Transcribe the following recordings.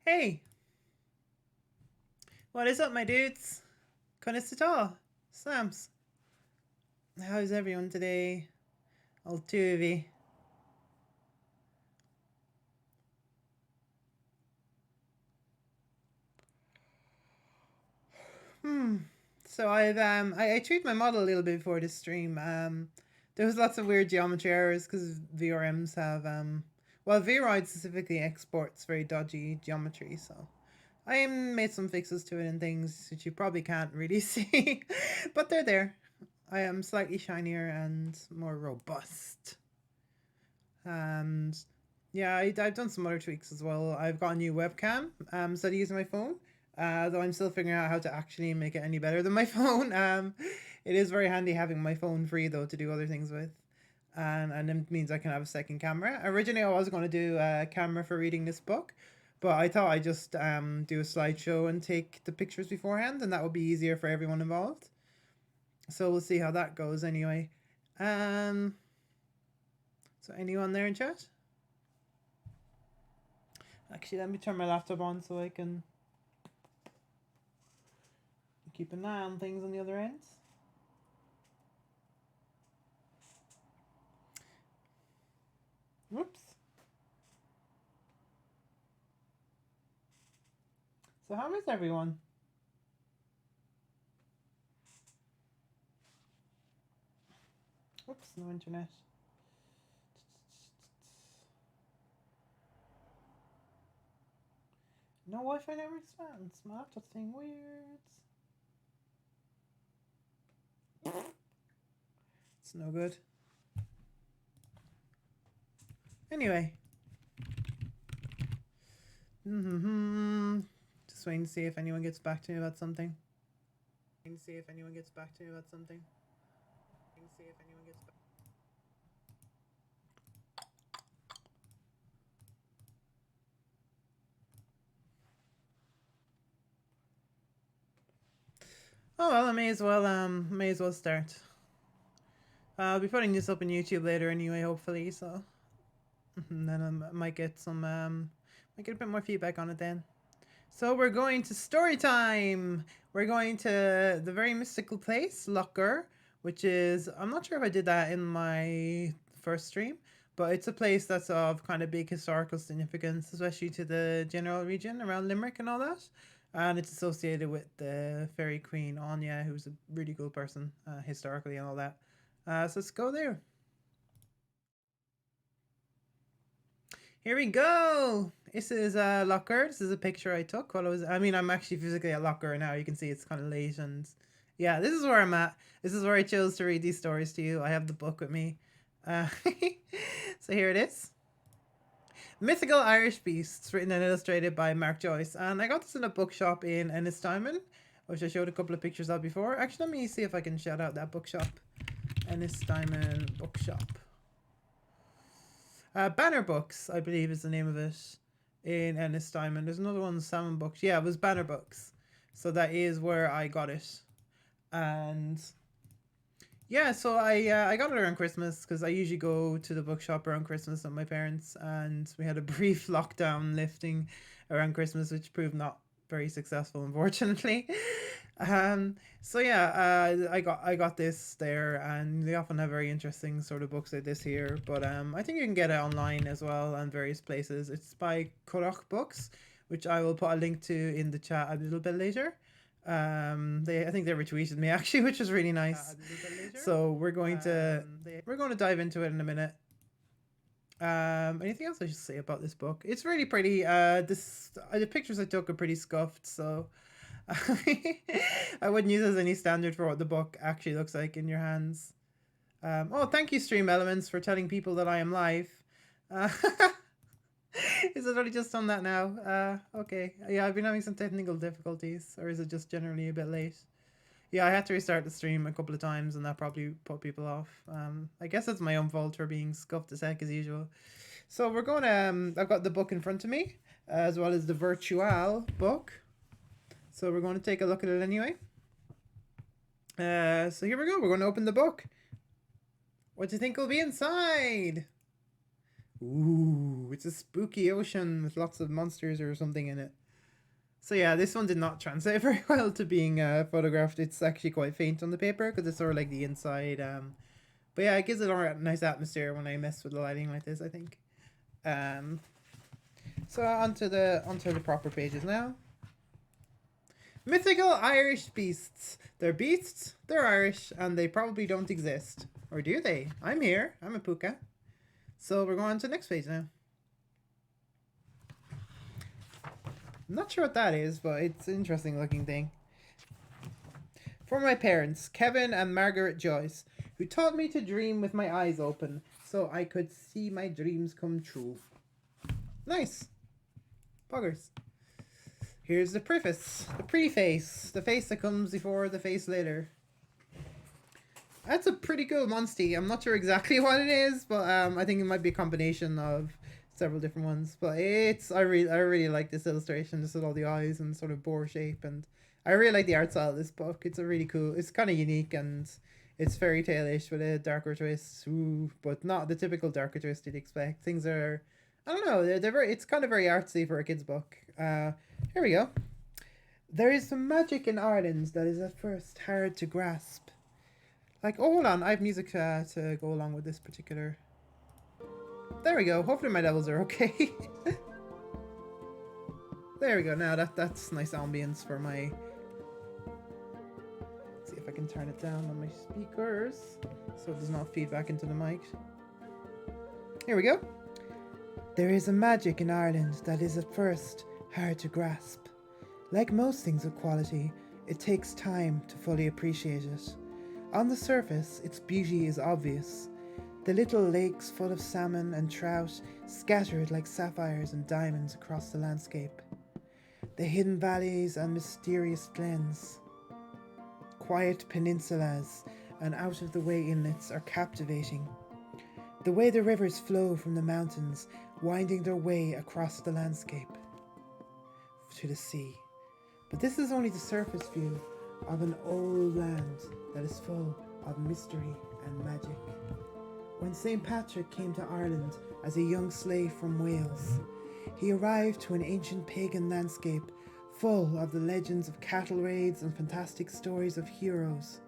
Hey, what is up, my dudes? Konnichiwa, Slams. How's everyone today? All two of you. Hmm. So I tweaked my model a little bit before this stream. There was lots of weird geometry errors because VRMs have VROID specifically exports very dodgy geometry. So I made some fixes to it and things that you probably can't really see, but they're there. I am slightly shinier and more robust. And yeah, I've done some other tweaks as well. I've got a new webcam instead of using my phone, though I'm still figuring out how to actually make it any better than my phone. It is very handy having my phone free though to do other things with. And it means I can have a second camera. Originally, I was going to do a camera for reading this book, but I thought I'd just do a slideshow and take the pictures beforehand, and that would be easier for everyone involved. So we'll see how that goes anyway. Um, so anyone there in chat? Actually, let me turn my laptop on so I can keep an eye on things on the other end. Whoops. So how is everyone? Whoops, no internet. No Wi-Fi never expands. My laptop's saying weird. It's no good. Anyway. Just waiting to see if anyone gets back to me about something. Waiting to see if anyone gets back to me about something. Waiting to see if anyone gets back. Oh well, I may as well start. I'll be putting this up on YouTube later anyway, hopefully. So, and then I might get might get a bit more feedback on it then. So we're going to story time. We're going to the very mystical place, Locker, which is I'm not sure if I did that in my first stream, but it's a place that's of kind of big historical significance, especially to the general region around Limerick and all that. And it's associated with the fairy queen Anya, who's a really cool person historically and all that. So let's go there. Here we go. This is Locker. This is a picture I took while I'm actually physically at Locker now. You can see it's kind of late and yeah, this is where I'm at. This is where I chose to read these stories to you. I have the book with me. So here it is. Mythical Irish Beasts, written and illustrated by Mark Joyce. And I got this in a bookshop in Ennistymon, which I showed a couple of pictures of before. Actually, let me see if I can shout out that bookshop. Ennistymon Bookshop. Banner Books, I believe, is the name of it in Ennistymon. There's another one, Salmon Books. Yeah, it was Banner Books. So that is where I got it. And yeah, so I got it around Christmas because I usually go to the bookshop around Christmas with my parents, and we had a brief lockdown lifting around Christmas, which proved not very successful, unfortunately. So yeah, I got this there, and they often have very interesting sort of books like this here. But I think you can get it online as well and various places. It's by Korach Books, which I will put a link to in the chat a little bit later. I think they retweeted me actually, which was really nice. So we're going to dive into it in a minute. Anything else I should say about this book? It's really pretty. The pictures I took are pretty scuffed, so I wouldn't use it as any standard for what the book actually looks like in your hands. Oh, thank you, Stream Elements, for telling people that I am live. Is it only just on that now? Okay. Yeah, I've been having some technical difficulties, or is it just generally a bit late? Yeah, I had to restart the stream a couple of times, and that probably put people off. I guess it's my own fault for being scuffed as heck as usual. So we're going to. I've got the book in front of me, as well as the virtual book. So we're going to take a look at it anyway. So here we go. We're going to open the book. What do you think will be inside? Ooh, it's a spooky ocean with lots of monsters or something in it. So yeah, this one did not translate very well to being photographed. It's actually quite faint on the paper because it's sort of like the inside. But yeah, it gives it a nice atmosphere when I mess with the lighting like this, I think. Um, so onto the proper pages now. Mythical Irish beasts. They're beasts, they're Irish, and they probably don't exist. Or do they? I'm here. I'm a puka. So we're going to the next page now. I'm not sure what that is, but it's an interesting looking thing. For my parents, Kevin and Margaret Joyce, who taught me to dream with my eyes open so I could see my dreams come true. Nice. Buggers. Here's the preface, the preface, the face that comes before the face later. That's a pretty cool monster. I'm not sure exactly what it is, but I think it might be a combination of several different ones. But I really like this illustration, just with all the eyes and sort of boar shape, and I really like the art style of this book. It's a really cool. It's kind of unique and it's fairy tale-ish with a darker twist, but not the typical darker twist you'd expect. Things are, I don't know, they're very. It's kind of very artsy for a kid's book. Here we go. There is some magic in Ireland that is at first hard to grasp. Like, oh, hold on, I have music to go along with this particular. There we go. Hopefully my levels are okay. There we go. Now that's nice ambience for my. Let's see if I can turn it down on my speakers so it does not feed back into the mic. Here we go. There is a magic in Ireland that is at first hard to grasp. Like most things of quality, it takes time to fully appreciate it. On the surface, its beauty is obvious. The little lakes full of salmon and trout scattered like sapphires and diamonds across the landscape. The hidden valleys and mysterious glens. Quiet peninsulas and out-of-the-way inlets are captivating. The way the rivers flow from the mountains, winding their way across the landscape to the sea. But this is only the surface view of an old land that is full of mystery and magic. When St. Patrick came to Ireland as a young slave from Wales, he arrived to an ancient pagan landscape full of the legends of cattle raids and fantastic stories of heroes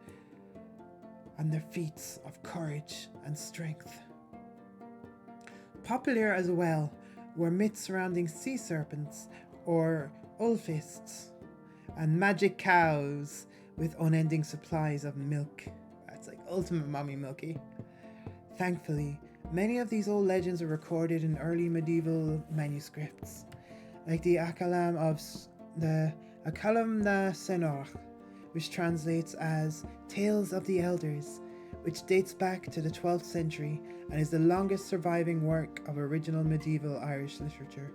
and their feats of courage and strength. Popular as well were myths surrounding sea serpents or ulfists and magic cows with unending supplies of milk. That's like ultimate mommy milky. Thankfully, many of these old legends are recorded in early medieval manuscripts, like the Akalam na Senor, which translates as Tales of the Elders, which dates back to the 12th century and is the longest surviving work of original medieval Irish literature.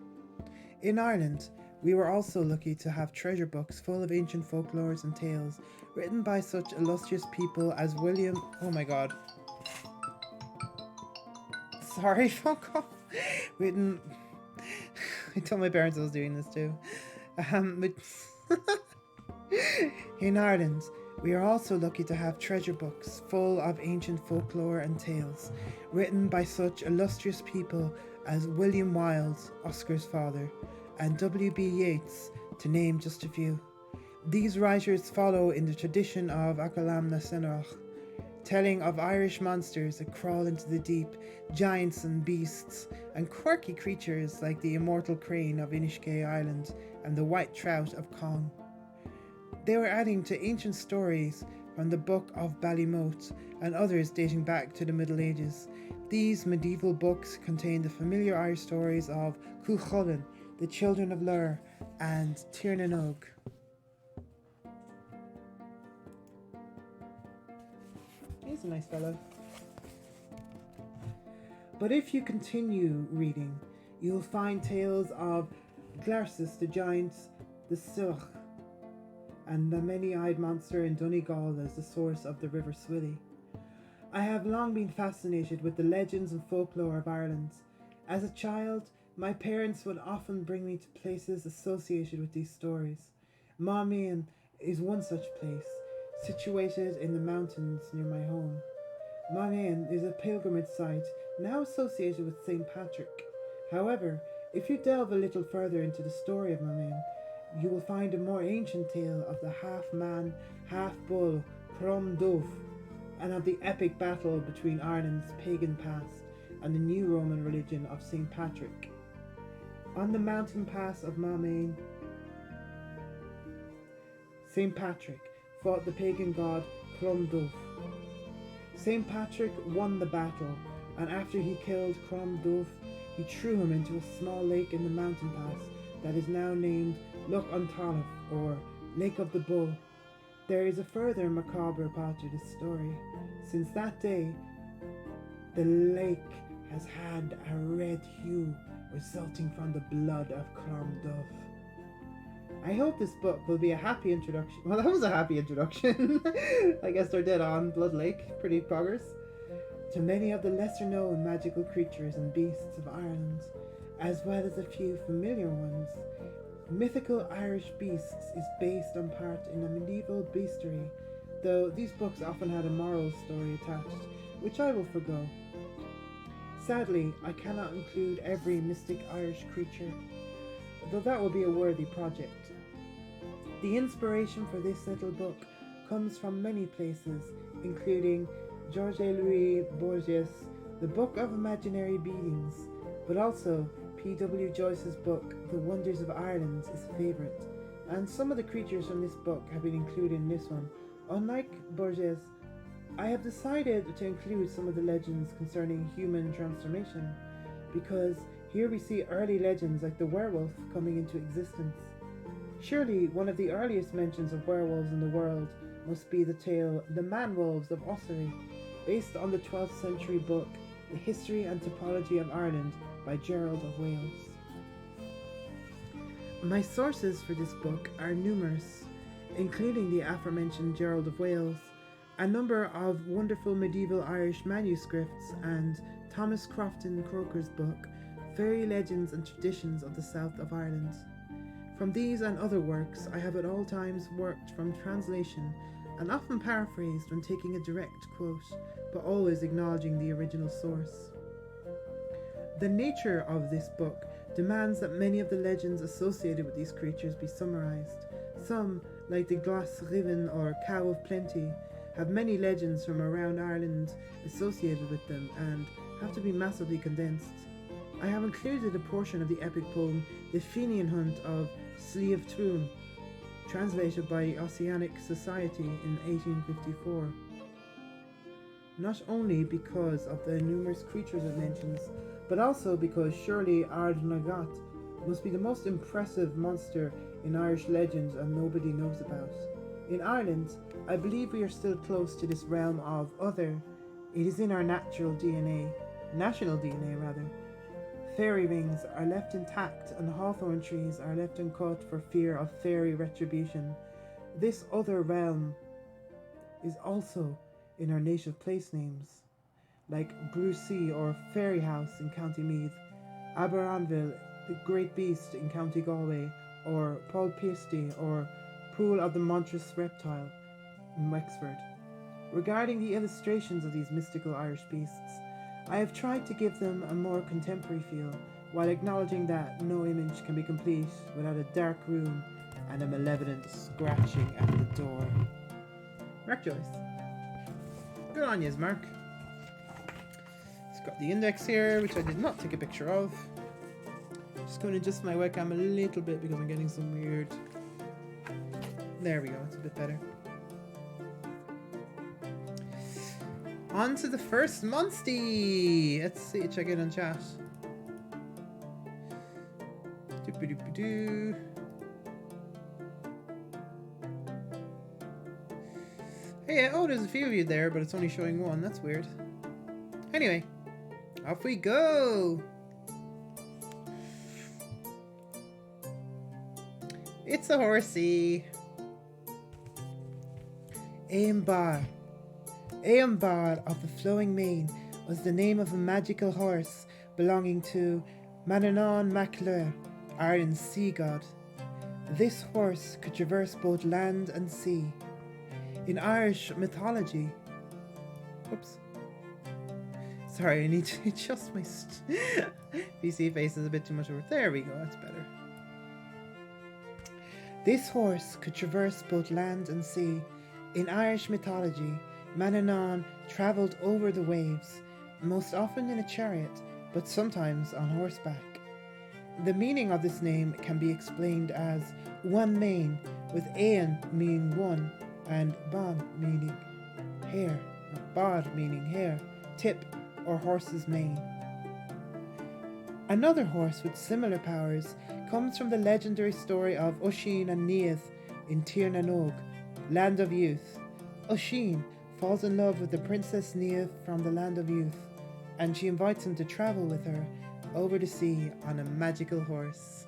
In Ireland, we were also lucky to have treasure books full of ancient folklores and tales written by such illustrious people as William... Oh my god. Sorry, fuck off. Written... I told my parents I was doing this too. In Ireland, we are also lucky to have treasure books full of ancient folklore and tales written by such illustrious people as William Wilde, Oscar's father, and W.B. Yeats, to name just a few. These writers follow in the tradition of Akalam na Senor, telling of Irish monsters that crawl into the deep, giants and beasts, and quirky creatures like the immortal crane of Inishkay Island and the white trout of Cong. They were adding to ancient stories from the Book of Ballymote and others dating back to the Middle Ages. These medieval books contain the familiar Irish stories of Cuchulainn, the Children of Lur, and Tiernan Og. He's a nice fellow. But if you continue reading, you'll find tales of Glarsis the giant, the Such, and the many-eyed monster in Donegal as the source of the River Swilly. I have long been fascinated with the legends and folklore of Ireland. As a child, my parents would often bring me to places associated with these stories. Monaghan is one such place, situated in the mountains near my home. Monaghan is a pilgrimage site now associated with St. Patrick, However, if you delve a little further into the story of Mermain, you will find a more ancient tale of the half-man, half-bull Crom Dubh, and of the epic battle between Ireland's pagan past and the new Roman religion of St. Patrick. On the mountain pass of Mermain, St. Patrick fought the pagan god Crom Dubh. St. Patrick won the battle, and after he killed Crom Dubh, he threw him into a small lake in the mountain pass that is now named Loch Untitled, or Lake of the Bull. There is a further macabre part to this story. Since that day, the lake has had a red hue resulting from the blood of Crom Dubh. I hope this book will be a happy introduction. Well, that was a happy introduction. I guess they're dead on Blood Lake. Pretty progress. To many of the lesser known magical creatures and beasts of Ireland, as well as a few familiar ones. Mythical Irish Beasts is based on part in a medieval bestiary, though these books often had a moral story attached, which I will forgo. Sadly, I cannot include every mystic Irish creature, though that will be a worthy project. The inspiration for this little book comes from many places, including George Louis Borges' The Book of Imaginary Beings, but also P.W. Joyce's book, The Wonders of Ireland, is a favourite, and some of the creatures from this book have been included in this one. Unlike Borges, I have decided to include some of the legends concerning human transformation, because here we see early legends like the werewolf coming into existence. Surely one of the earliest mentions of werewolves in the world must be the tale The Man Wolves of Ossory, based on the 12th century book The History and Typology of Ireland by Gerald of Wales. My sources for this book are numerous, including the aforementioned Gerald of Wales, a number of wonderful medieval Irish manuscripts, and Thomas Crofton Croker's book, Fairy Legends and Traditions of the South of Ireland. From these and other works, I have at all times worked from translation and often paraphrased when taking a direct quote, but always acknowledging the original source. The nature of this book demands that many of the legends associated with these creatures be summarized. Some, like the Glas Riven or Cow of Plenty, have many legends from around Ireland associated with them and have to be massively condensed. I have included a portion of the epic poem The Fenian Hunt of Sliabh Tuam, translated by the Oceanic Society in 1854. Not only because of the numerous creatures it mentions, but also because surely Ard Nagat must be the most impressive monster in Irish legends and nobody knows about. In Ireland, I believe we are still close to this realm of other. It is in our national DNA rather. Fairy rings are left intact and hawthorn trees are left uncut for fear of fairy retribution. This other realm is also in our native place names, like Brucey or Fairy House in County Meath, Aberanville, the Great Beast in County Galway, or Paul Pisty or Pool of the Monstrous Reptile in Wexford. Regarding the illustrations of these mystical Irish beasts, I have tried to give them a more contemporary feel, while acknowledging that no image can be complete without a dark room and a malevolent scratching at the door. Mark Joyce. Good on you, Mark. It's got the index here, which I did not take a picture of. Just going to adjust my webcam a little bit because I'm getting some weird... There we go, it's a bit better. On to the first monstie. Let's see, check it on chat. Doop-a-doop-a-doo. Hey, oh, there's a few of you there, but it's only showing one. That's weird. Anyway, off we go. It's a horsey. Éambar. Éambar of the Flowing Mane was the name of a magical horse belonging to Manannán mac Lir, Ireland's sea god. This horse could traverse both land and sea. In Irish mythology... Oops. Sorry, I need to adjust my... PC face is a bit too much over. There we go, that's better. This horse could traverse both land and sea. In Irish mythology, Manannán travelled over the waves, most often in a chariot, but sometimes on horseback. The meaning of this name can be explained as one mane, with Éan meaning one and Ban meaning hair, Bar meaning hair, tip or horse's mane. Another horse with similar powers comes from the legendary story of Oisin and Niamh in Tír na nÓg, Land of Youth. Oisin falls in love with the Princess Niamh from the Land of Youth, and she invites him to travel with her over the sea on a magical horse.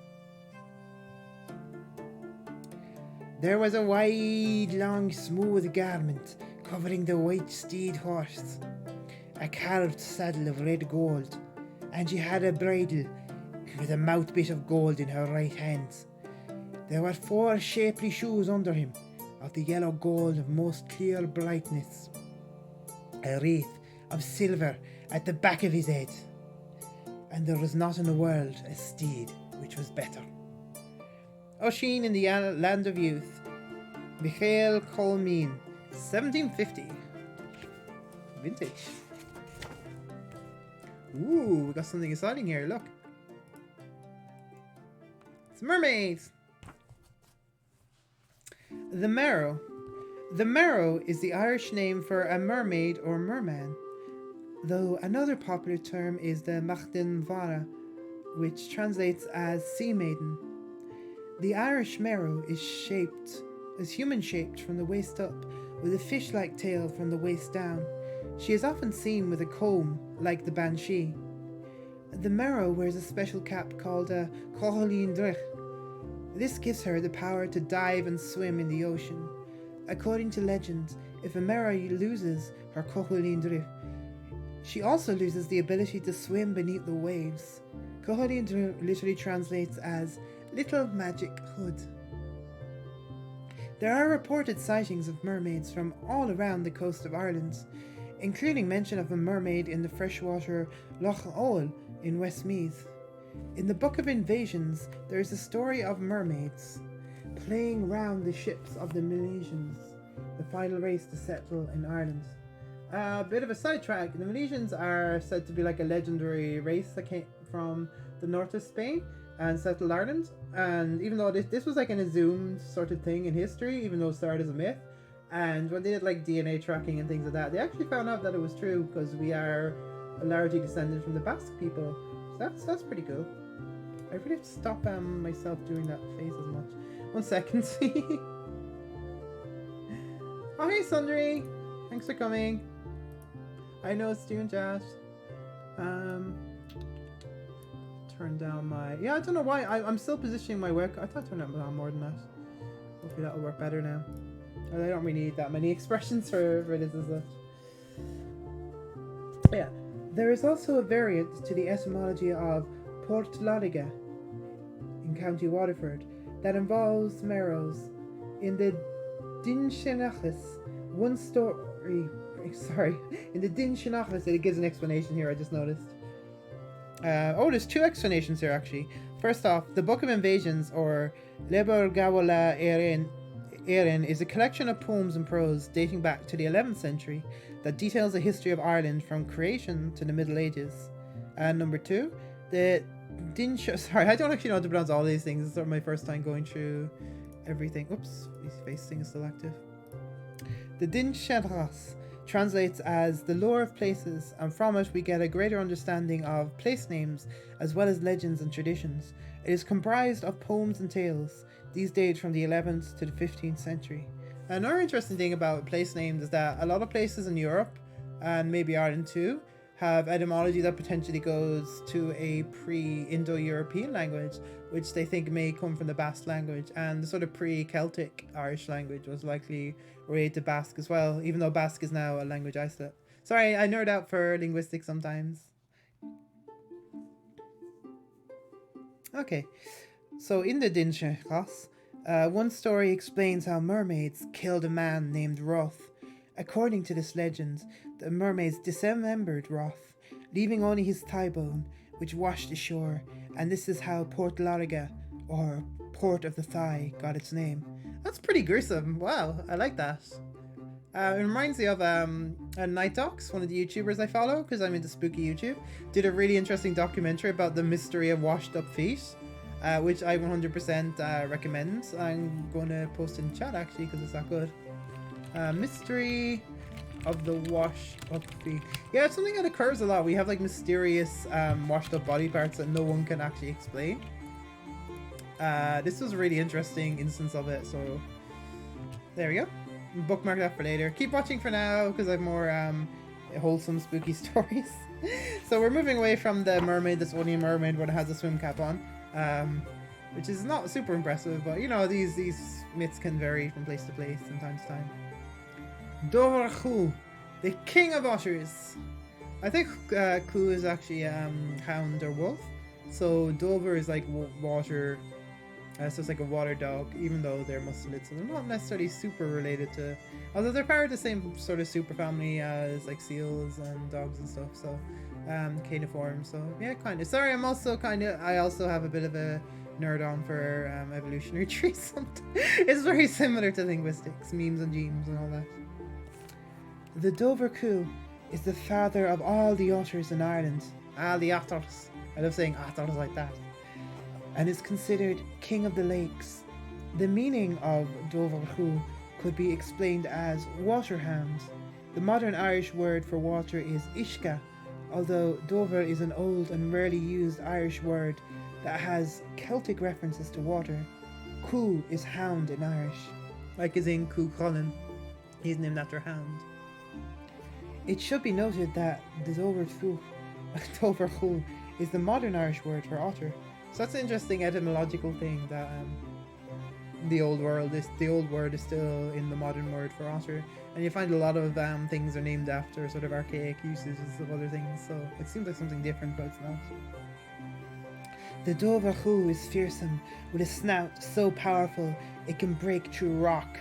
There was a wide, long, smooth garment covering the white steed horse, a carved saddle of red gold, and she had a bridle with a mouthbit of gold in her right hand. There were 4 shapely shoes under him, of the yellow gold of most clear brightness, a wreath of silver at the back of his head, and there was not in the world a steed which was better. Oisin in the Land of Youth, Michael Colmeen, 1750. Vintage. Ooh, we got something exciting here, look. It's mermaids! The Marrow. The Marrow is the Irish name for a mermaid or merman, though another popular term is the Machdan Vara, which translates as sea maiden. The Irish Marrow is human-shaped from the waist up, with a fish-like tail from the waist down. She is often seen with a comb, like the banshee. The Marrow wears a special cap called a Coghalín Drich. This gives her the power to dive and swim in the ocean. According to legend, if a Marrow loses her Coghalín Drich, she also loses the ability to swim beneath the waves. Coghalín Drich literally translates as little magic hood. There are reported sightings of mermaids from all around the coast of Ireland, including mention of a mermaid in the freshwater Loch Oil in Westmeath. In the Book of Invasions, there is a story of mermaids playing round the ships of the Malaysians, the final race to settle in Ireland. A bit of a sidetrack, the Malaysians are said to be like a legendary race that came from the north of Spain and settled Ireland, and even though this was like an assumed sort of thing in history, even though it started as a myth, and when they did like DNA tracking and things like that, they actually found out that it was true, because we are largely descended from the Basque people. So that's pretty cool. I really have to stop myself doing that face as much. 1 second. Oh hey Sundry, thanks for coming. I know it's Stu and Josh. Turn down my... Yeah, I don't know why. I'm still positioning my work. I thought I turned it down more than that. Hopefully that'll work better now. I don't really need that many expressions for this and such. Yeah. There is also a variant to the etymology of Portláriga in County Waterford that involves Marrows. In the Dinshenachas, in the Dinshenachas it gives an explanation here, I just noticed. There's 2 explanations here actually. First off, the Book of Invasions, or Leber Gawala Éireann, is a collection of poems and prose dating back to the 11th century that details the history of Ireland from creation to the Middle Ages. And number 2, the I don't actually know how to pronounce all these things. This is sort of my first time going through everything. Oops, his face thing is still active. The Dinshenachas translates as the lore of places, and from it we get a greater understanding of place names as well as legends and traditions. It is comprised of poems and tales. These date from the 11th to the 15th century. Another interesting thing about place names is that a lot of places in Europe, and maybe Ireland too, have etymology that potentially goes to a pre-Indo-European language, which they think may come from the Basque language, and the sort of pre-Celtic Irish language was likely related to Basque as well, even though Basque is now a language isolate. Sorry, I nerd out for linguistics sometimes. Okay, so in the Dinshenachas, one story explains how mermaids killed a man named Roth. According to this legend, the mermaids dismembered Roth, leaving only his thigh bone, which washed ashore, and this is how Port Lariga, or Port of the Thigh, got its name. That's pretty gruesome. Wow, I like that. It reminds me of Night Docs, one of the YouTubers I follow, because I'm into spooky YouTube, did a really interesting documentary about the mystery of washed up feet, which I 100% recommend. I'm going to post in chat actually because it's that good. Mystery of the washed up feet. Yeah, it's something that occurs a lot. We have like mysterious washed up body parts that no one can actually explain. This was a really interesting instance of it, so there we go. Bookmark that for later. Keep watching for now because I have more wholesome spooky stories. So we're moving away from the mermaid that's only a mermaid when it has a swim cap on, which is not super impressive, but you know, these myths can vary from place to place and time to time. Dover Khu, the king of otters. I think Khu is actually hound or wolf, so Dover is like water. So it's like a water dog, even though they're mustelid, so they're not necessarily super related to, although they're part of the same sort of super family as like seals and dogs and stuff, so caniform, so yeah, kind of. Sorry, I also have a bit of a nerd on for evolutionary trees. It's very similar to linguistics, memes and genes and all that. The Dover Khu is the father of all the otters in Ireland. The otters. I love saying otters like that. And is considered king of the lakes. The meaning of Dover Khu could be explained as water hound. The modern Irish word for water is ishka, although Dover is an old and rarely used Irish word that has Celtic references to water. Khu is hound in Irish. Like as in Cú Chulainn. He's named after a hound. It should be noted that the Dover Khu is the modern Irish word for otter. So that's an interesting etymological thing that the old word is still in the modern word for otter, and you find a lot of things are named after sort of archaic usages of other things. So it seems like something different, but it's not. The Dover Khu is fearsome, with a snout so powerful it can break through rock.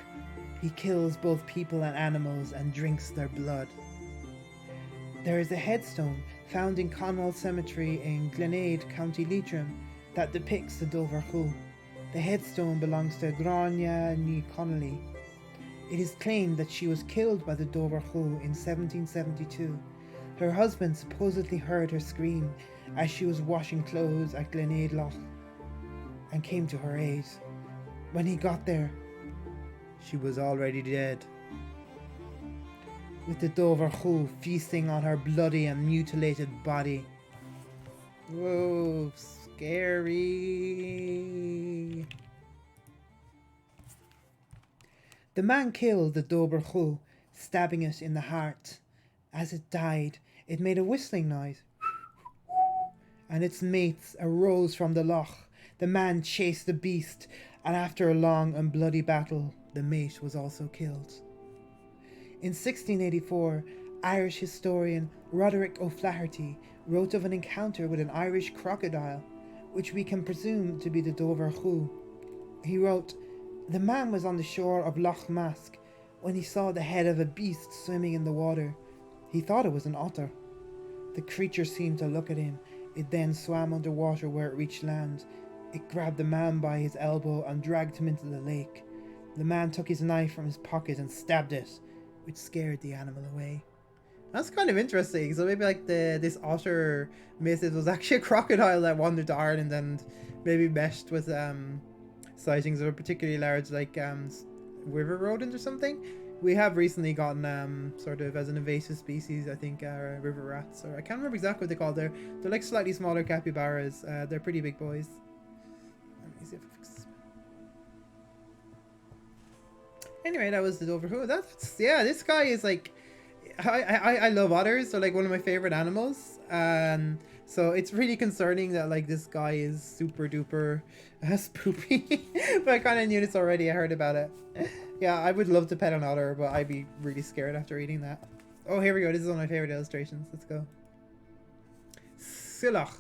He kills both people and animals and drinks their blood. There is a headstone found in Conwell Cemetery in Glenade, County Leitrim, that depicts the Dover Khu. The headstone belongs to Grania Ní Connolly. It is claimed that she was killed by the Dover Khu in 1772. Her husband supposedly heard her scream as she was washing clothes at Glenade Loch and came to her aid. When he got there, she was already dead, with the Dover Khu feasting on her bloody and mutilated body. Whoa, scary. The man killed the Dover Khu, stabbing it in the heart. As it died, it made a whistling noise, and its mates arose from the loch. The man chased the beast, and after a long and bloody battle, the mate was also killed. In 1684, Irish historian Roderick O'Flaherty wrote of an encounter with an Irish crocodile, which we can presume to be the Dover Khu. He wrote, "The man was on the shore of Loch Mask when he saw the head of a beast swimming in the water. He thought it was an otter. The creature seemed to look at him. It then swam underwater where it reached land. It grabbed the man by his elbow and dragged him into the lake. The man took his knife from his pocket and stabbed it, which scared the animal away." That's kind of interesting. So maybe like this otter myth, it was actually a crocodile that wandered to Ireland and maybe meshed with sightings of a particularly large like river rodent or something. We have recently gotten sort of as an invasive species, I think, river rats, or I can't remember exactly what they call. They're like slightly smaller capybaras. They're pretty big boys. Let me see if I fix this. Anyway, that was the Dover Khu. Yeah, this guy is like, I love otters. They're like one of my favorite animals, and so it's really concerning that like this guy is super duper spoopy. But I kind of knew this already. I heard about it. Yeah, I would love to pet an otter, but I'd be really scared after reading that. Oh, here we go. This is one of my favorite illustrations. Let's go. Silach.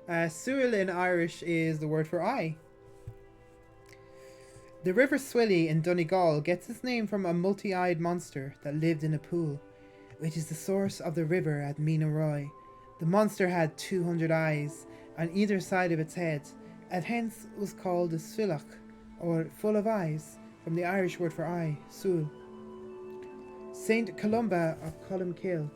Suil in Irish is the word for eye. The River Swilly in Donegal gets its name from a multi-eyed monster that lived in a pool, which is the source of the river at Mina Roy. The monster had 200 eyes on either side of its head, and hence was called a Sfilach, or full of eyes, from the Irish word for eye, Sul. Saint Columba of Columcille,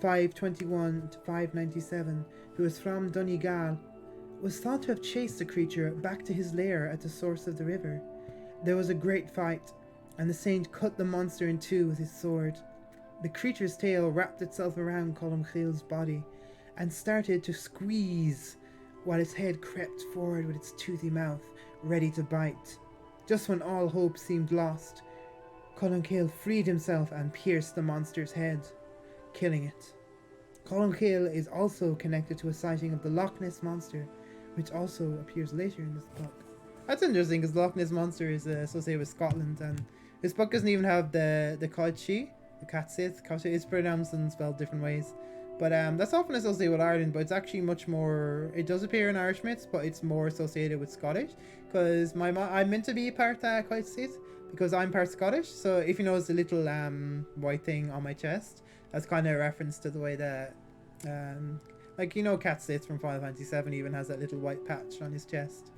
521 to 597, who was from Donegal, was thought to have chased the creature back to his lair at the source of the river. There was a great fight, and the saint cut the monster in two with his sword. The creature's tail wrapped itself around Columcille's body and started to squeeze, while its head crept forward with its toothy mouth, ready to bite. Just when all hope seemed lost, Columcille freed himself and pierced the monster's head, killing it. Columcille is also connected to a sighting of the Loch Ness Monster, which also appears later in this book. That's interesting because Loch Ness Monster is associated with Scotland, and this book doesn't even have the Catsi, the Catsit. It's pronounced and spelled different ways. But that's often associated with Ireland, but it's actually much more. It does appear in Irish myths, but it's more associated with Scottish. Because I'm meant to be part Catsit because I'm part Scottish. So if you notice the little white thing on my chest, that's kind of a reference to the way that, like Catsit from Final Fantasy VII even has that little white patch on his chest.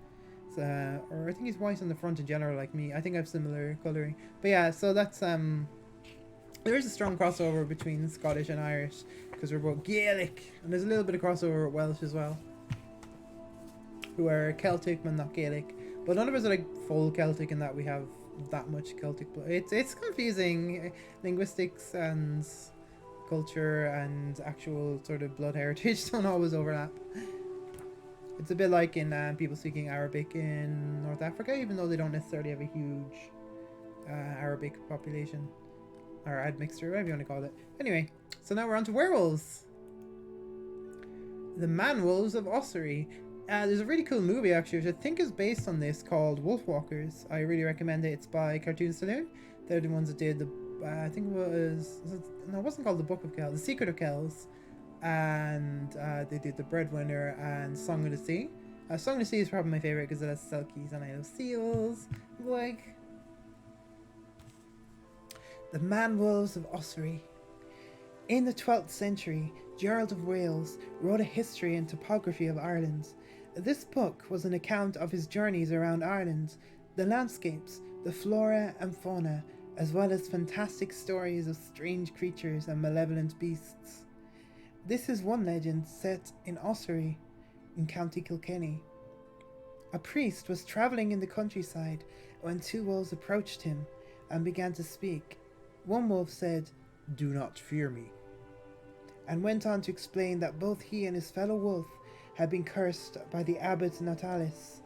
So, or I think he's white on the front in general, like me. I think I have similar colouring. But yeah, so that's there is a strong crossover between Scottish and Irish because we're both Gaelic, and there's a little bit of crossover with Welsh as well, who are Celtic but not Gaelic. But none of us are like full Celtic in that we have that much Celtic blood. It's confusing. Linguistics and culture and actual sort of blood heritage don't always overlap. It's a bit like in people speaking Arabic in North Africa, even though they don't necessarily have a huge Arabic population. Or admixture, whatever you want to call it. Anyway, so now we're on to werewolves. The Man Wolves of Ossory. There's a really cool movie actually, which I think is based on this, called Wolfwalkers. I really recommend it. It's by Cartoon Saloon. They're the ones that did the, I think it wasn't called The Book of Kells, The Secret of Kells. And they did The Breadwinner and Song of the Sea. Song of the Sea is probably my favorite because it has selkies and I love seals. Like, the Man Wolves of Ossory. In the 12th century, Gerald of Wales wrote a history and topography of Ireland. This book was an account of his journeys around Ireland, the landscapes, the flora and fauna, as well as fantastic stories of strange creatures and malevolent beasts. This is one legend set in Ossory, in County Kilkenny. A priest was travelling in the countryside when two wolves approached him and began to speak. One wolf said, "Do not fear me," and went on to explain that both he and his fellow wolf had been cursed by the abbot Natalis,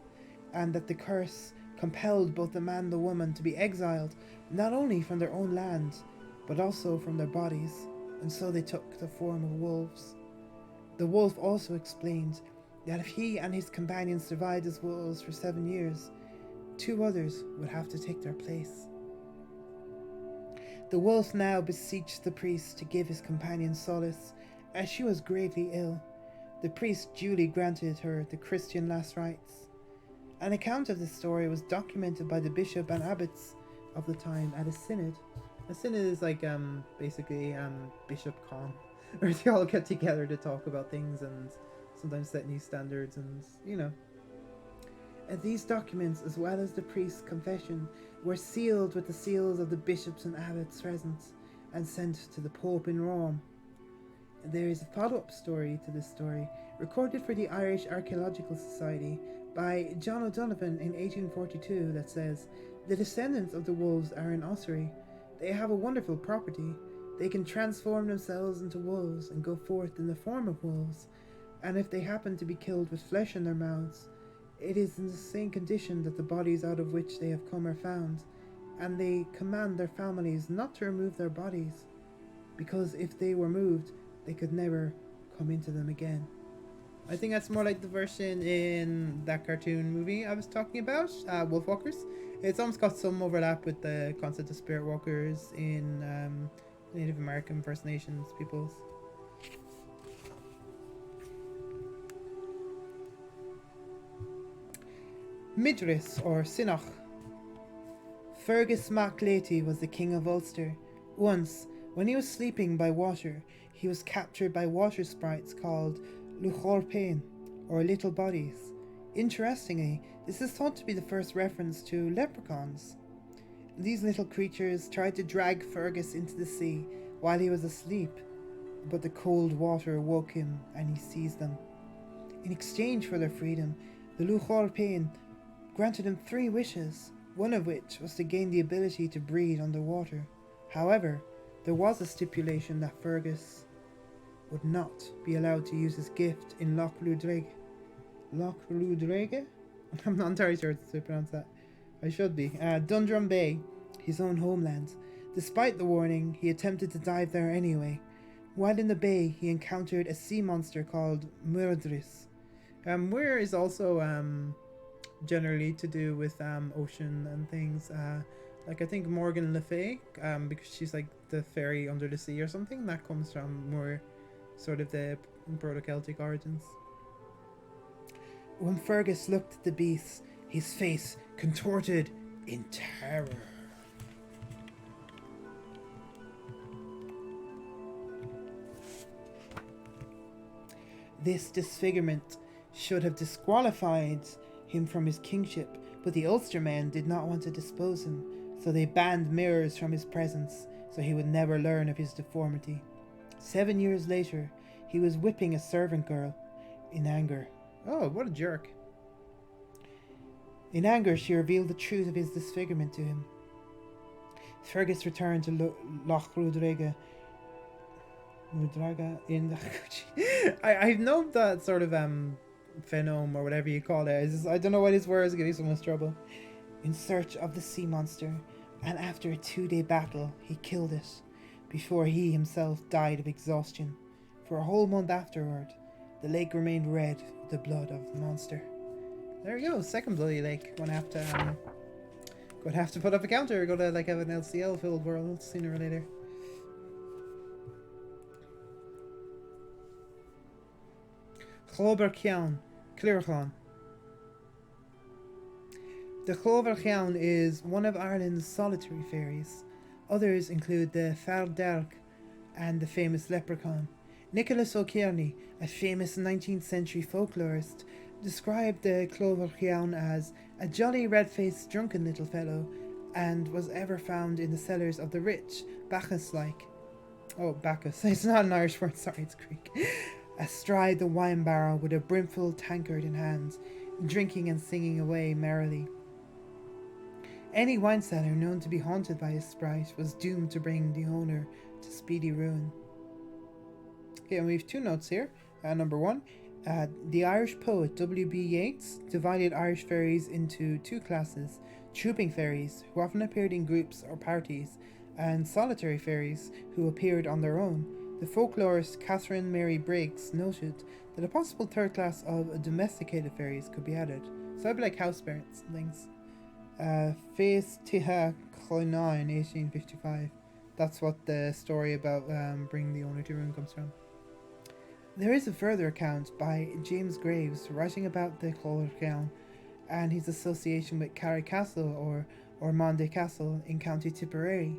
and that the curse compelled both the man and the woman to be exiled not only from their own land, but also from their bodies, and so they took the form of wolves. The wolf also explained that if he and his companions survived as wolves for 7 years, 2 others would have to take their place. The wolf now beseeched the priest to give his companion solace, as she was gravely ill. The priest duly granted her the Christian last rites. An account of this story was documented by the bishop and abbots of the time at a synod. A synod is like basically Bishop Con, where they all get together to talk about things and sometimes set new standards and these documents, as well as the priest's confession, were sealed with the seals of the bishops and abbots present and sent to the Pope in Rome. There is a follow-up story to this story, recorded for the Irish Archaeological Society by John O'Donovan in 1842, that says, "The descendants of the wolves are in Ossory. They have a wonderful property. They can transform themselves into wolves and go forth in the form of wolves, and if they happen to be killed with flesh in their mouths, it is in the same condition that the bodies out of which they have come are found, and they command their families not to remove their bodies, because if they were moved, they could never come into them again." I think that's more like the version in that cartoon movie I was talking about, Wolfwalkers. It's almost got some overlap with the concept of spirit walkers in Native American First Nations peoples. Midris, or Sinach. Fergus Mac Leaty was the king of Ulster. Once, When he was sleeping by water, he was captured by water sprites called Luchorpain, or little bodies. Interestingly, this is thought to be the first reference to leprechauns. These little creatures tried to drag Fergus into the sea while he was asleep, but the cold water woke him and he seized them. In exchange for their freedom, the Luchorpain granted him 3 wishes, one of which was to gain the ability to breathe underwater. However, there was a stipulation that Fergus would not be allowed to use his gift in Loch Ludreg. Loch Ludrege? I'm not entirely sure how to pronounce that. I should be. Dundrum Bay, his own homeland. Despite the warning, he attempted to dive there anyway. While in the bay, he encountered a sea monster called Murdris. Muir is also generally to do with ocean and things. Like I think Morgan Le Fay, because she's like the fairy under the sea or something. That comes from more sort of the Proto-Celtic origins. When Fergus looked at the beast, his face contorted in terror. This disfigurement should have disqualified him from his kingship, but the Ulstermen did not want to dispose him, so they banned mirrors from his presence, so he would never learn of his deformity. 7 years later, he was whipping a servant girl in anger. Oh, what a jerk. In anger, she revealed the truth of his disfigurement to him. Fergus returned to Loch Ludrega in the... I know that sort of phenome or whatever you call it. I don't know what his words give you so much trouble. In search of the sea monster, and after a 2-day battle, he killed it, before he himself died of exhaustion. For a whole month afterward, the lake remained red with the blood of the monster. There you go, second bloody lake. Gonna have to put up a counter. Go to like have an LCL filled world sooner or later. Clercon. The Clercon is one of Ireland's solitary fairies. Others include the Farderg and the famous leprechaun. Nicholas O'Kearney, a famous 19th century folklorist, described the Clercon as a jolly red-faced drunken little fellow and was ever found in the cellars of the rich, Bacchus-like. Oh, Bacchus. It's not an Irish word, sorry, it's Greek. Astride the wine barrel with a brimful tankard in hand, drinking and singing away merrily. Any wine cellar known to be haunted by a sprite was doomed to bring the owner to speedy ruin. Okay, and we have 2 notes here. Number 1, the Irish poet W.B. Yeats divided Irish fairies into 2 classes: trooping fairies, who often appeared in groups or parties, and solitary fairies, who appeared on their own. The folklorist Catherine Mary Briggs noted that a possible 3rd class of domesticated fairies could be added. so I'd be like house spirits and things. Fées Tithe Chloina in 1855. That's what the story about bringing the owner to ruin comes from. There is a further account by James Graves writing about the Clercon and his association with Carry Castle or Ormonde Castle in County Tipperary.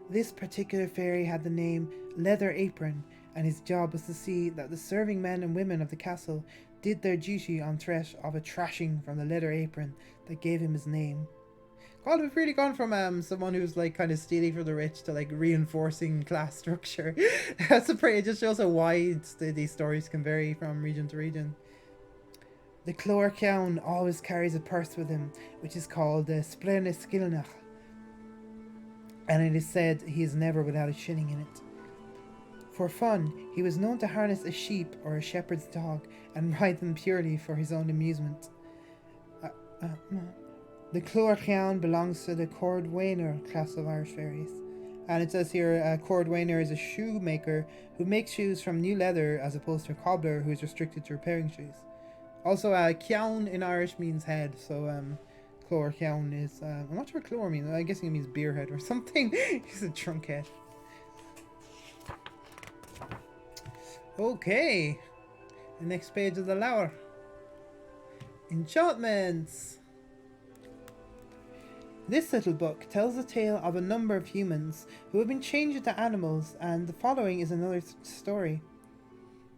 This particular fairy had the name Leather Apron, and his job was to see that the serving men and women of the castle did their duty on threat of a thrashing from the leather apron that gave him his name. God, we've really gone from someone who's like kind of stealing from the rich to like reinforcing class structure. It just shows how wide these stories can vary from region to region. The Clercon always carries a purse with him, which is called the Splenius, and it is said he is never without a shilling in it. For fun, he was known to harness a sheep or a shepherd's dog and ride them purely for his own amusement. The Clercon belongs to the Cordwainer class of Irish fairies. And it says here, Cordwainer is a shoemaker who makes shoes from new leather as opposed to a cobbler who is restricted to repairing shoes. Also, Ciaun in Irish means head, so Clercon is, I'm not sure what clor means, I'm guessing it means beer head or something. He's a drunk head. Okay, the next page of the Lower. Enchantments. This little book tells the tale of a number of humans who have been changed into animals, and the following is another story.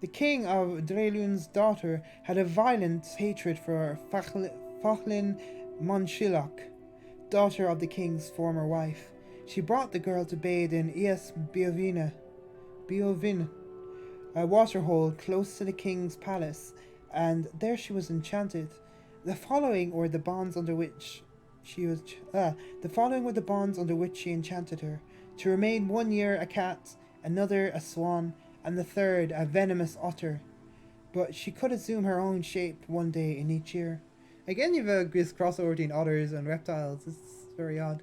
The king of Drelun's daughter had a violent hatred for Fachlin Monshilloch, daughter of the king's former wife. She brought the girl to bathe in Ias Biovin, a waterhole close to the king's palace, and there she was enchanted. The following were the bonds under which she enchanted her: to remain 1 year a cat, another a swan, and the third a venomous otter. But she could assume her own shape one day in each year. Again, you've this crossover between otters and reptiles. It's very odd.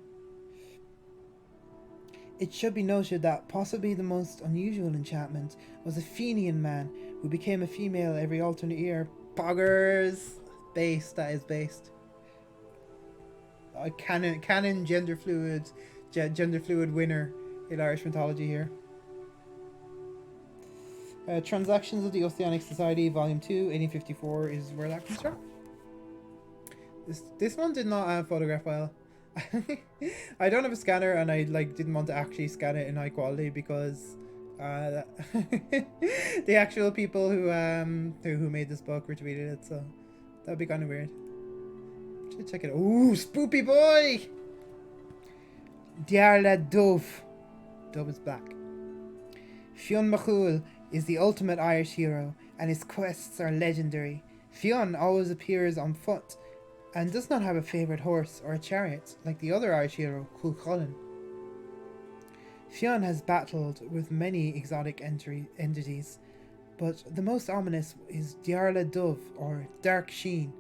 It should be noted that possibly the most unusual enchantment was a Fenian man who became a female every alternate year. Poggers! Based, that is based. Canon gender fluid winner in Irish mythology here. Transactions of the Oceanic Society, Volume 2, 1854 is where that comes from. This one did not photograph well. I don't have a scanner, and I didn't want to actually scan it in high quality because the actual people who made this book retweeted it, so that'd be kind of weird. Should check it out. Ooh, spoopy boy! Diarla Dove. Dove is black. Fionn Machuil is the ultimate Irish hero, and his quests are legendary. Fionn always appears on foot, and does not have a favourite horse or a chariot, like the other Irish hero, Clercon. Fionn has battled with many exotic entities, but the most ominous is Diarla Dove, or Dark Sheen.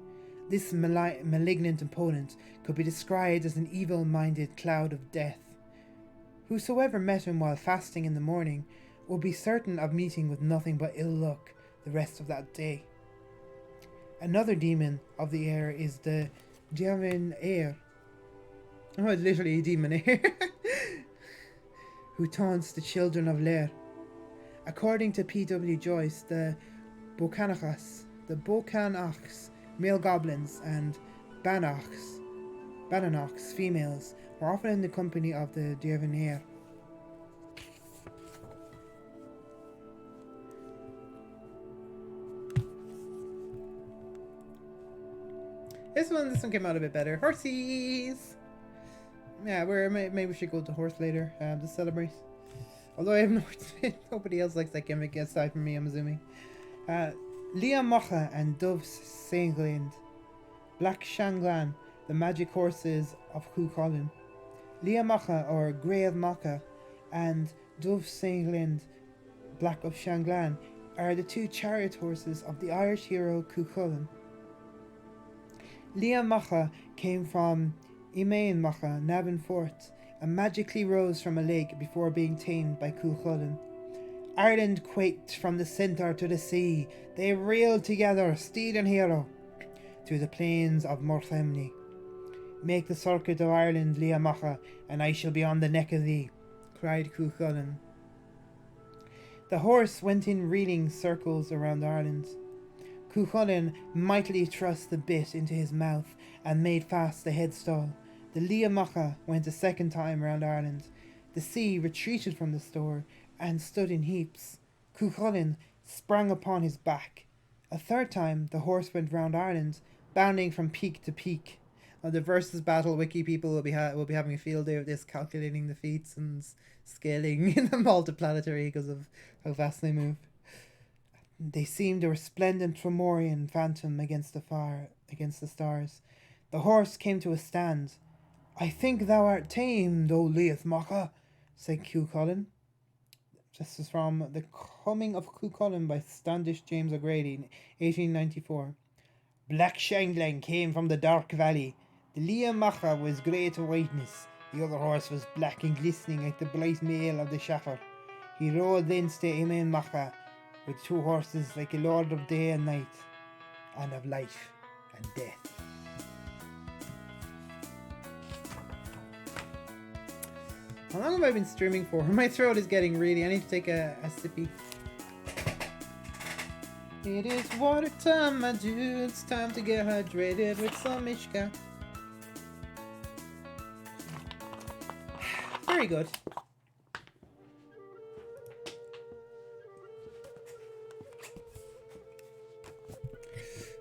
This malignant opponent could be described as an evil-minded cloud of death. Whosoever met him while fasting in the morning will be certain of meeting with nothing but ill luck the rest of that day. Another demon of the air is the Diaven Air. Oh, it's literally demon air. Who taunts the children of Lair. According to P.W. Joyce, the Bocanachs, male goblins, and Bananochs, females, were often in the company of the Diaven Air. This one came out a bit better. Horsies! Yeah, maybe we should go to horse later to celebrate. Although I have nobody else likes that gimmick aside from me, I'm assuming. Lia Mocha and Dove Saintland. Black Shanglan, the magic horses of Cuchulainn. Lia Mocha, or Grey of Mocha, and Dove Saintland, Black of Shanglan, are the two chariot horses of the Irish hero Cuchulainn. Lia Mocha came from Imain Mocha, Navan Fort, and magically rose from a lake before being tamed by Cuchulainn. Ireland quaked from the centre to the sea. They reeled together, steed and hero, to the plains of Morthemni. Make the circuit of Ireland, Lia Mocha, and I shall be on the neck of thee, cried Cuchulainn. The horse went in reeling circles around Ireland. Cuchulainn mightily thrust the bit into his mouth and made fast the headstall. The Lia Mocha went a second time round Ireland. The sea retreated from the store and stood in heaps. Cuchulainn sprang upon his back. A third time the horse went round Ireland, bounding from peak to peak. The versus battle wiki people will be having a field day with this, calculating the feats and scaling in the multiplanetary because of how fast they move. They seemed a resplendent Fomorian phantom against the stars. The horse came to a stand. I think thou art tamed, O Leith Mocha, said Cuchulainn. This is from The Coming of Cuchulainn by Standish James O'Grady, 1894. Black Shanglang came from the dark valley. The Lia Mocha was grey to whiteness. The other horse was black and glistening like the bright mail of the Shaffer. He rode thence to Imain Mocha, with two horses like a lord of day and night, and of life and death. How long have I been streaming for? My throat is getting really... I need to take a sippy. It is water time, my dude. It's time to get hydrated with some Mishka. Very good.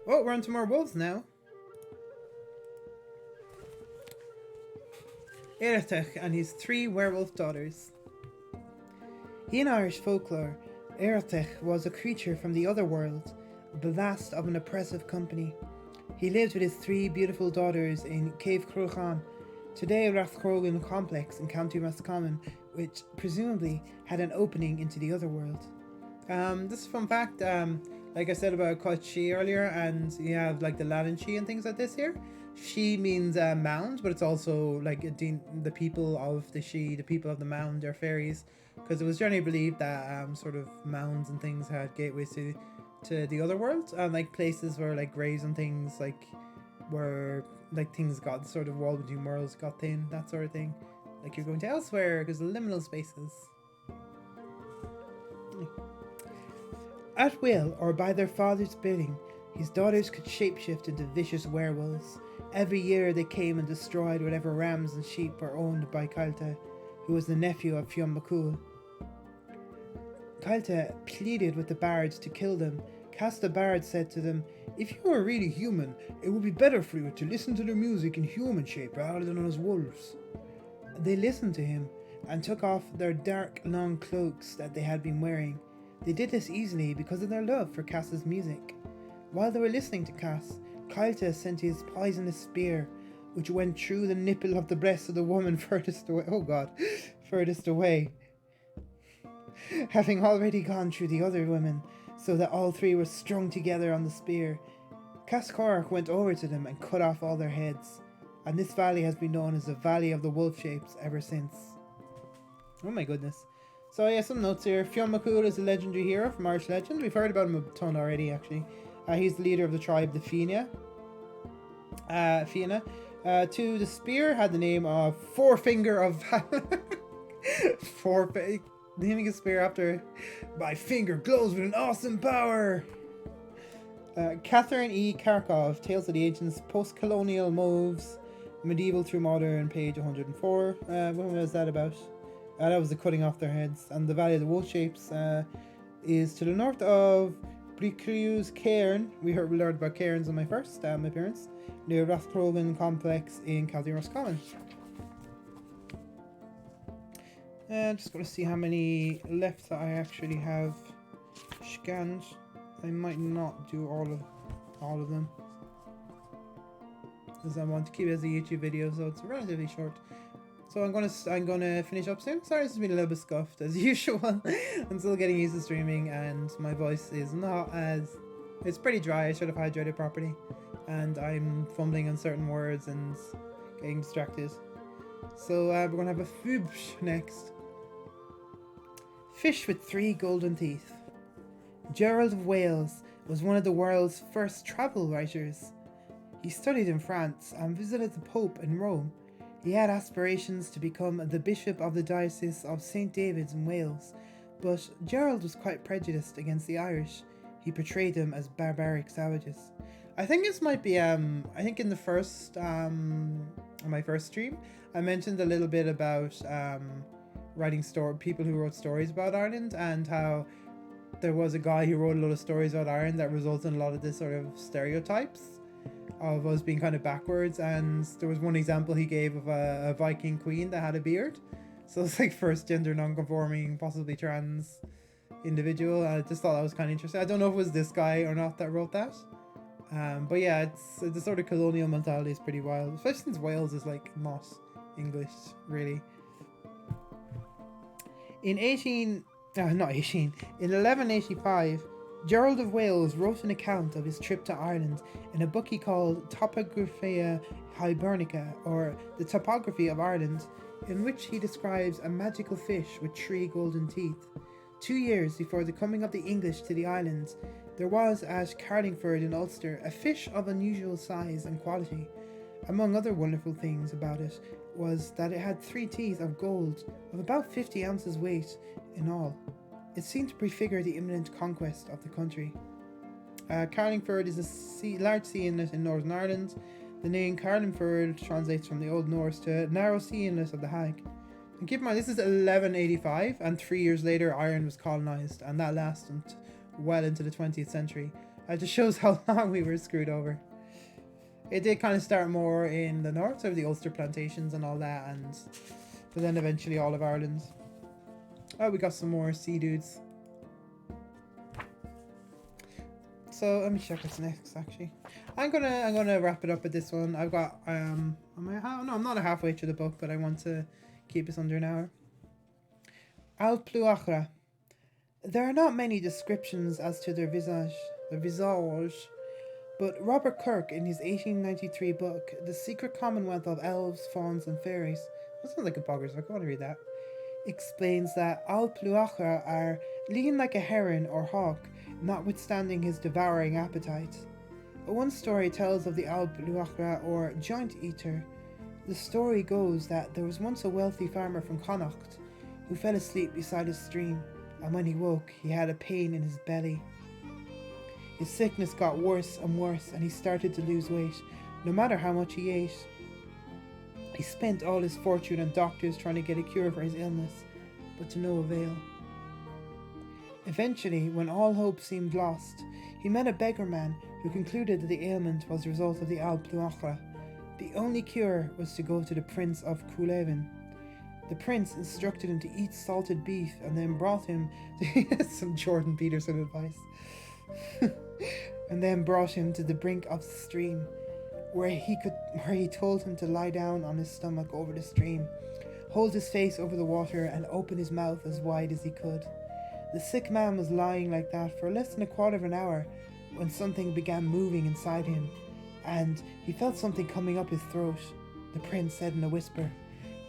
Oh, we're on to more wolves now. Eirithach and his 3 werewolf daughters. In Irish folklore, Eirithach was a creature from the other world, the last of an oppressive company. He lived with his 3 beautiful daughters in Cave Clercon, today Rathcrogan complex in County Roscommon, which presumably had an opening into the other world. This is a fun fact, like I said about Kochi earlier, and you have like the Latin she and things like this here. She means mound, but it's also like the people of the she, the people of the mound are fairies, because it was generally believed that sort of mounds and things had gateways to the other world, and like places where like graves and things like where like things got sort of wall between worlds got thin, that sort of thing. Like you're going to elsewhere because of liminal spaces. At will, or by their father's bidding, his daughters could shapeshift into vicious werewolves. Every year they came and destroyed whatever rams and sheep were owned by Caillte, who was the nephew of Fionn McCool. Caillte pleaded with the bards to kill them. Cas the bard said to them, "If you are really human, it would be better for you to listen to their music in human shape rather than as wolves." They listened to him and took off their dark, long cloaks that they had been wearing. They did this easily because of their love for Cass's music. While they were listening to Cass, Caillte sent his poisonous spear, which went through the nipple of the breast of the woman furthest away. Oh God, furthest away. Having already gone through the other women, so that all 3 were strung together on the spear. Cass Corach went over to them and cut off all their heads, and this valley has been known as the Valley of the Wolf Shapes ever since. Oh my goodness. So yeah, some notes here. Fionn McCool is a legendary hero from Irish legend. We've heard about him a ton already, actually. He's the leader of the tribe, the Fianna. To the spear had the name of Forefinger of... naming a spear after "My finger glows with an awesome power." Catherine E. Kharkov, Tales of the Ancients, Post-Colonial Moves, Medieval through Modern, page 104. What was that about? That was the cutting off their heads. And the Valley of the Wolf Shapes is to the north of Bricrew's Cairn. We learned about cairns in my first appearance, near Rathcrogan complex in County Roscommon. Just going to see how many left that I actually have scanned. I might not do all of them, because I want to keep it as a YouTube video, so it's relatively short. So I'm gonna finish up soon. Sorry, this has been a little bit scuffed as usual. I'm still getting used to streaming, and my voice is not as... It's pretty dry. I should have hydrated properly, and I'm fumbling on certain words and getting distracted. So we're gonna have a fubsh next. Fish with 3 golden teeth. Gerald of Wales was one of the world's first travel writers. He studied in France and visited the Pope in Rome. He had aspirations to become the Bishop of the Diocese of St. David's in Wales, but Gerald was quite prejudiced against the Irish. He portrayed them as barbaric savages. I think this might be, I think in the first, on my first stream, I mentioned a little bit about writing people who wrote stories about Ireland, and how there was a guy who wrote a lot of stories about Ireland that resulted in a lot of this sort of stereotypes of us being kind of backwards. And there was one example he gave of a Viking queen that had a beard, so it's like first gender non-conforming, possibly trans individual. I just thought that was kind of interesting. I don't know if it was this guy or not that wrote that, but yeah, it's the sort of colonial mentality is pretty wild, especially since Wales is like not English really. In 1185, Gerald of Wales wrote an account of his trip to Ireland in a book he called Topographia Hibernica, or the Topography of Ireland, in which he describes a magical fish with 3 golden teeth. 2 years before the coming of the English to the island, there was at Carlingford in Ulster a fish of unusual size and quality. Among other wonderful things about it was that it had 3 teeth of gold of about 50 ounces weight in all. It seemed to prefigure the imminent conquest of the country. Carlingford is a large sea inlet in Northern Ireland. The name Carlingford translates from the Old Norse to narrow sea inlet of the Hag. And keep in mind, this is 1185, and 3 years later, Ireland was colonized, and that lasted well into the 20th century. It just shows how long we were screwed over. It did kind of start more in the north, so the Ulster plantations and all that, but then eventually all of Ireland. Oh, we got some more sea dudes. So let me check what's next. Actually, I'm gonna wrap it up with this one. I've got no, I'm not halfway through the book, but I want to keep us under an hour. Al Pluachra. There are not many descriptions as to their visage, but Robert Kirk, in his 1893 book, The Secret Commonwealth of Elves, Fauns and Fairies, that sounds like a bogger's book, I want to read that, explains that Al Pluachra are lean like a heron or hawk, notwithstanding his devouring appetite. One story tells of the Al Pluachra, or giant eater. The story goes that there was once a wealthy farmer from Connacht who fell asleep beside a stream, and when he woke, he had a pain in his belly. His sickness got worse and worse, and he started to lose weight, no matter how much he ate. He spent all his fortune on doctors trying to get a cure for his illness, but to no avail. Eventually, when all hope seemed lost, he met a beggar man who concluded that the ailment was the result of the Al Pluachra. The only cure was to go to the Prince of Coolhaven. The prince instructed him to eat salted beef and then brought him to some Jordan Peterson advice. And then brought him to the brink of the stream, where he told him to lie down on his stomach over the stream, hold his face over the water, and open his mouth as wide as he could. The sick man was lying like that for less than a quarter of an hour when something began moving inside him, and he felt something coming up his throat. The prince said in a whisper,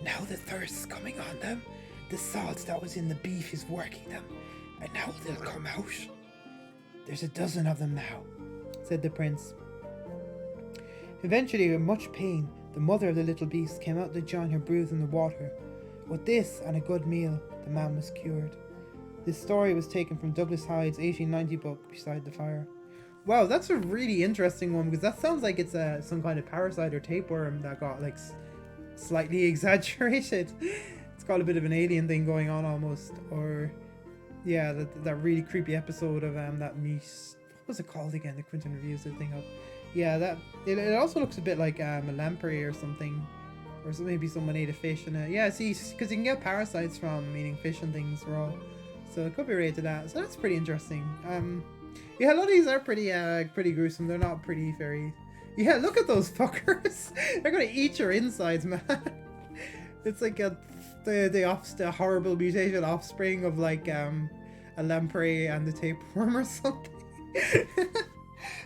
"Now the thirst's coming on them. The salt that was in the beef is working them, and now they'll come out." "There's a dozen of them now," said the prince. Eventually, with much pain, the mother of the little beast came out to join her brood in the water. With this and a good meal, the man was cured. This story was taken from Douglas Hyde's 1890 book, Beside the Fire. Wow, that's a really interesting one, because that sounds like it's some kind of parasite or tapeworm that got like slightly exaggerated. It's got a bit of an alien thing going on almost, or yeah, that really creepy episode of that meat. What was it called again? The Quentin reviews the thing up. Yeah, that it also looks a bit like a lamprey or something, or maybe someone ate a fish in it. Yeah, see, because you can get parasites from eating fish and things raw, so it could be related to that. So that's pretty interesting. Yeah, a lot of these are pretty gruesome. They're not pretty very. Yeah, look at those fuckers. They're gonna eat your insides, man. It's like the horrible mutation offspring of like a lamprey and the tapeworm or something.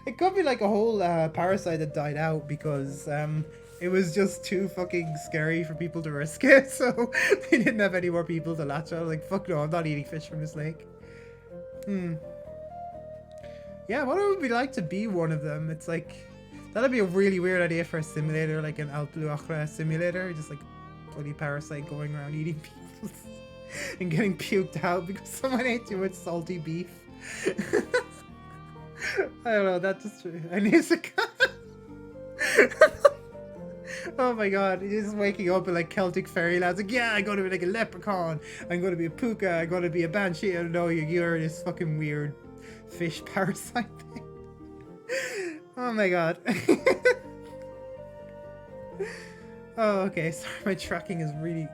It could be like a whole parasite that died out because it was just too fucking scary for people to risk it, so they didn't have any more people to latch on. Like, fuck no, I'm not eating fish from this lake. Yeah, what it would be like to be one of them? It's like, that'd be a really weird idea for a simulator, like an Al Pluachra simulator, just like a bloody parasite going around eating people and getting puked out because someone ate too much salty beef. I don't know, that just... I need to... Oh my god, he's just waking up in like Celtic fairylands, like, yeah, I'm gonna be like a leprechaun, I'm gonna be a puka, I'm gonna be a banshee. I don't know, you're this fucking weird fish parasite thing. Oh my god. Oh, okay, sorry, my tracking is really...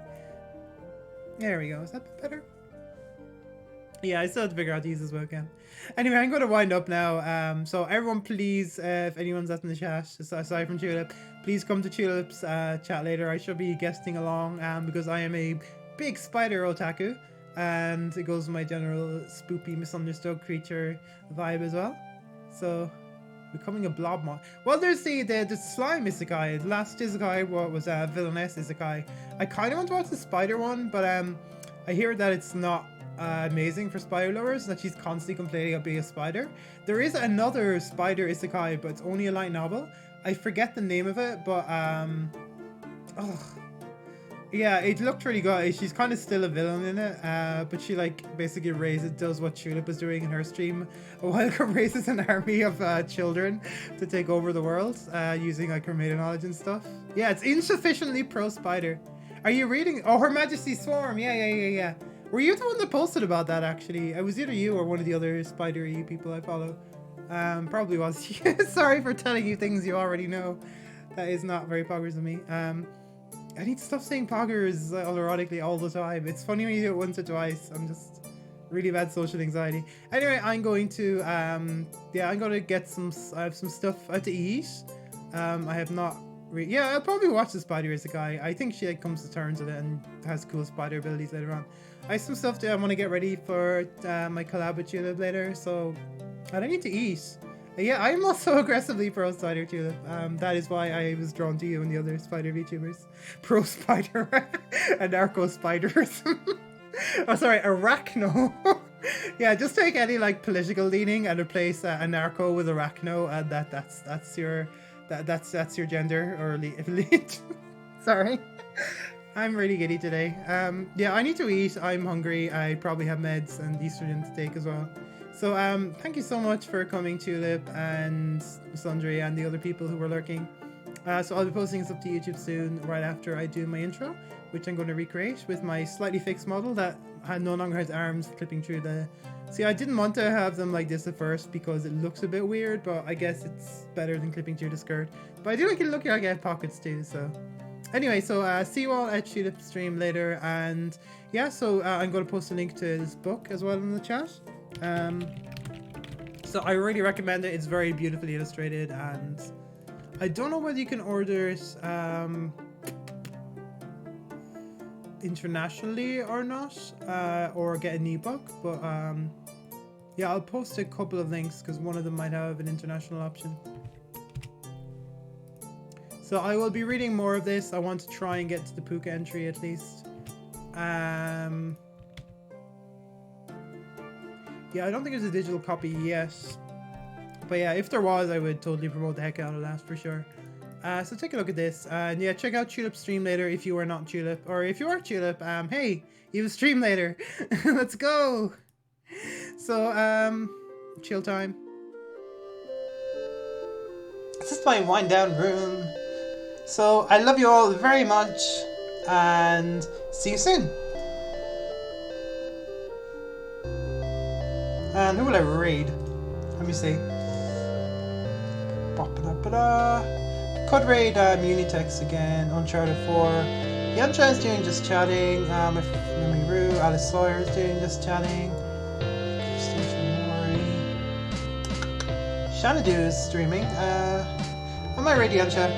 There we go, is that a bit better? Yeah, I still have to figure out how to use this webcam. Anyway, I'm going to wind up now. So everyone, please, if anyone's left in the chat, aside from Tulip, please come to Tulip's chat later. I shall be guesting along because I am a big spider otaku, and it goes with my general spoopy, misunderstood creature vibe as well. So, becoming a blob mod. Well, there's the slime isekai. The last isekai was villainess isekai. I kind of want to watch the spider one, but I hear that it's not amazing for spider lovers, that she's constantly complaining about being a spider. There is another spider isekai, but it's only a light novel. I forget the name of it, but yeah, it looked really good. She's kind of still a villain in it, but she like basically does what Tulip was doing in her stream a while ago, raises an army of children to take over the world using like her meta knowledge and stuff. Yeah, it's insufficiently pro spider. Are you reading? Oh, Her Majesty's Swarm. Yeah. Were you the one that posted about that, actually? It was either you or one of the other spidery people I follow. Probably was. Sorry for telling you things you already know. That is not very poggers of me. I need to stop saying poggers ironically all the time. It's funny when you do it once or twice. I'm just really bad social anxiety. Anyway, I'm going to I'm going to get I have some stuff out to eat. I have not. I'll probably watch the Spider as a guy. I think she like, comes to terms with it and has cool spider abilities later on. I have some stuff that I want to get ready for my collab with Tulip later, so I need to eat. I am also aggressively pro spider Tulip. That is why I was drawn to you and the other spider VTubers. Pro spider and narco spiders. Oh, sorry, arachno. Yeah, just take any like political leaning and replace a narco with arachno, and that's your gender or elite. Sorry. I'm really giddy today. I need to eat. I'm hungry. I probably have meds and estrogen to take as well. So thank you so much for coming, Tulip and Sundry and the other people who were lurking. So I'll be posting this up to YouTube soon, right after I do my intro, which I'm going to recreate with my slightly fixed model that no longer has arms clipping through the... See, I didn't want to have them like this at first because it looks a bit weird, but I guess it's better than clipping through the skirt. But I do like it looking like I have pockets too, so... Anyway, so see you all at Tulip's stream later, and yeah, so I'm going to post a link to this book as well in the chat. So I really recommend it. It's very beautifully illustrated, and I don't know whether you can order it internationally or not, or get an ebook, but yeah, I'll post a couple of links because one of them might have an international option. So I will be reading more of this. I want to try and get to the Puka entry at least. Yeah, I don't think there's a digital copy yet. But yeah, if there was, I would totally promote the heck out of that for sure. So take a look at this. And yeah, check out Tulip's stream later if you are not Tulip. Or if you are Tulip, hey, you have a stream later. Let's go! So, chill time. This is my wind down room. So, I love you all very much. And see you soon. And who will I raid? Let me see. Could raid Munitex again. Uncharted 4. Yancha is doing just chatting. Memory Rue. Alice Sawyer is doing just chatting. Xanadu is streaming. I might raid Yancha.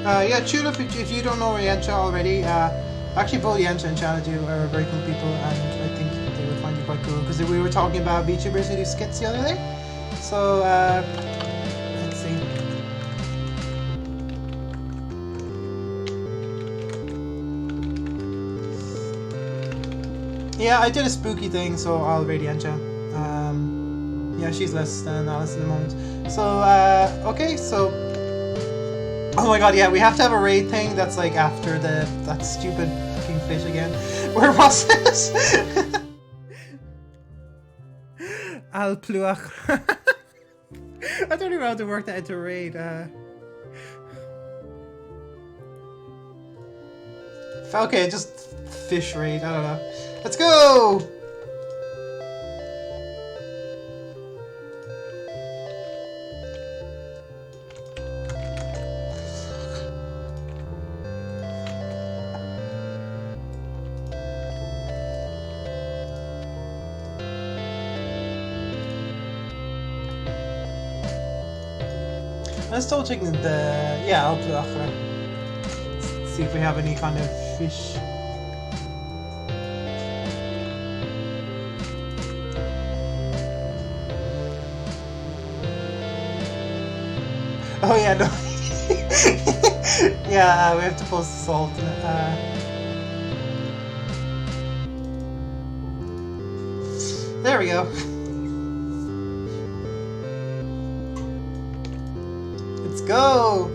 Yeah, Tulip, if you don't know Yancha already, actually both Yancha and Xanadu are very cool people, and I think they would find you quite cool, because we were talking about VTubers who do skits the other day. So, let's see. Yeah, I did a spooky thing, so I'll raid Yancha. Yeah, she's less than Alice at the moment. So, okay, so... Oh my god, yeah, we have to have a raid thing that's like after that stupid fucking fish again. Where was it? Al Pluach. I don't even know how to work that into a raid. Okay, just fish raid, I don't know. Let's go! Let's double check the... Yeah, I'll put after. See if we have any kind of fish. Oh yeah, no. Yeah, we have to post the salt in it. There we go. Let's go!